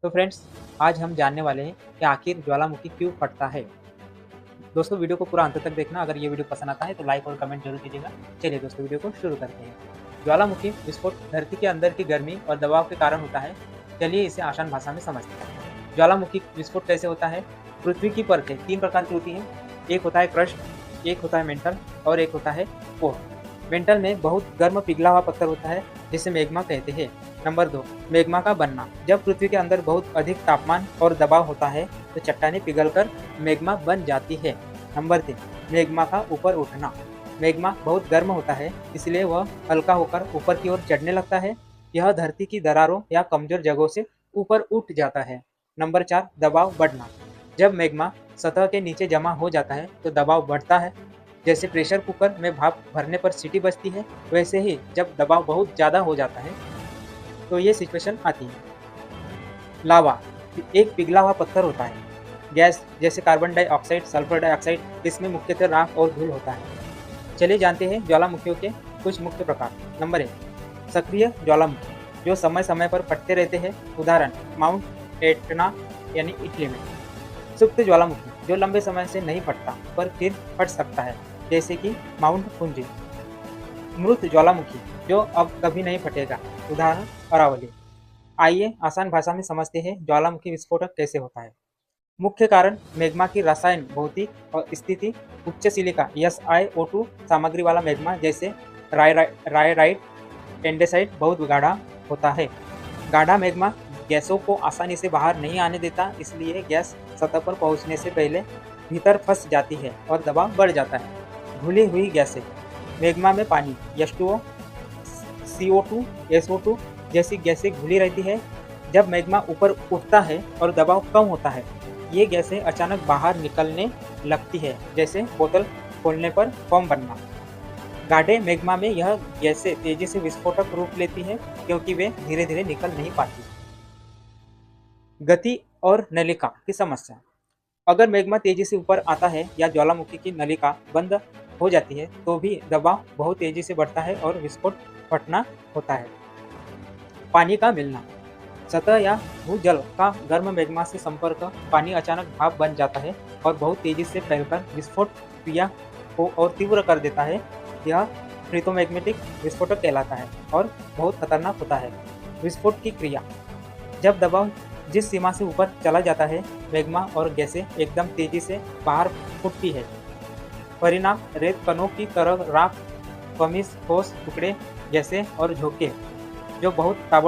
तो फ्रेंड्स, आज हम जानने वाले हैं कि आखिर ज्वालामुखी क्यों फटता है। दोस्तों, वीडियो को पूरा अंत तक देखना। अगर ये वीडियो पसंद आता है तो लाइक और कमेंट जरूर कीजिएगा। चलिए दोस्तों, वीडियो को शुरू करते हैं। ज्वालामुखी विस्फोट धरती के अंदर की गर्मी और दबाव के कारण होता है। चलिए इसे आसान भाषा में समझते हैं। ज्वालामुखी विस्फोट कैसे होता है? पृथ्वी की परतें 3 प्रकार की होती हैं। एक होता है क्रस्ट, एक होता है मेंटल और एक होता है कोर। मेंटल में बहुत गर्म पिघला हुआ पत्थर होता है जिसे मैग्मा कहते हैं। नंबर 2, मैग्मा का बनना। जब पृथ्वी के अंदर बहुत अधिक तापमान और दबाव होता है तो चट्टानें पिघलकर मैग्मा बन जाती है। नंबर 3, मैग्मा का ऊपर उठना। मैग्मा बहुत गर्म होता है, इसलिए वह हल्का होकर ऊपर की ओर चढ़ने लगता है। यह धरती की दरारों या कमजोर जगहों से ऊपर उठ जाता है। नंबर 4, दबाव बढ़ना। जब मैग्मा सतह के नीचे जमा हो जाता है तो दबाव बढ़ता है। जैसे प्रेशर कुकर में भाप भरने पर सीटी बजती है, वैसे ही जब दबाव बहुत ज़्यादा हो जाता है तो ये सिचुएशन आती है। लावा एक पिघला हुआ पत्थर होता है। गैस जैसे कार्बन डाइऑक्साइड, सल्फर डाइऑक्साइड, इसमें मुख्यतः राख और धूल होता है। चलिए जानते हैं ज्वालामुखियों के कुछ मुख्य प्रकार। नंबर 1, सक्रिय ज्वालामुखी जो समय समय पर फटते रहते हैं। उदाहरण माउंट एटना यानी इटली में। सुप्त ज्वालामुखी जो लंबे समय से नहीं फटता पर फिर फट सकता है, जैसे कि माउंट फुजी। मृत ज्वालामुखी जो अब कभी नहीं फटेगा। उदाहरण अरावली। आइए आसान भाषा में समझते हैं ज्वालामुखी विस्फोटक कैसे होता है। मुख्य कारण मैग्मा की रसायन भौतिक और स्थिति। उच्च सिलिका SiO2 सामग्री वाला मैग्मा जैसे रायराइट, एंडेसाइट बहुत गाढ़ा होता है। गाढ़ा मैग्मा गैसों को आसानी से बाहर नहीं आने देता, इसलिए गैस सतह पर पहुंचने से पहले भीतर फंस जाती है और दबाव बढ़ जाता है। घुली हुई गैसें। मैग्मा में पानी H2O, CO2, SO2 जैसी गैसें घुली रहती है। जब मैग्मा ऊपर उठता है और दबाव कम होता है, ये गैसें अचानक बाहर निकलने लगती है, जैसे बोतल खोलने पर फोम बनना। गाढ़े मैग्मा में यह गैसें तेजी से विस्फोटक रूप लेती हैं क्योंकि वे धीरे धीरे निकल नहीं पाती। गति और नलिका की समस्या। अगर मैग्मा तेजी से ऊपर आता है या ज्वालामुखी की नलिका बंद हो जाती है तो भी दबाव बहुत तेजी से बढ़ता है और विस्फोट फटना होता है। पानी का मिलना। सतह या भूजल का गर्म मैग्मा से संपर्क पानी अचानक भाप बन जाता है और बहुत तेजी से फैलकर विस्फोट क्रिया को और तीव्र कर देता है। यह फ्रीथोमैग्नेटिक विस्फोटक कहलाता है और बहुत खतरनाक होता है। विस्फोट की क्रिया। जब दबाव जिस सीमा से ऊपर चला जाता है, मैग्मा और गैसें एकदम तेजी से बाहर फूटती है। परिणाम रेत कणों की तरह राख, खमीज, ठोस टुकड़े, गैसें और झोंके जो बहुत ताबड़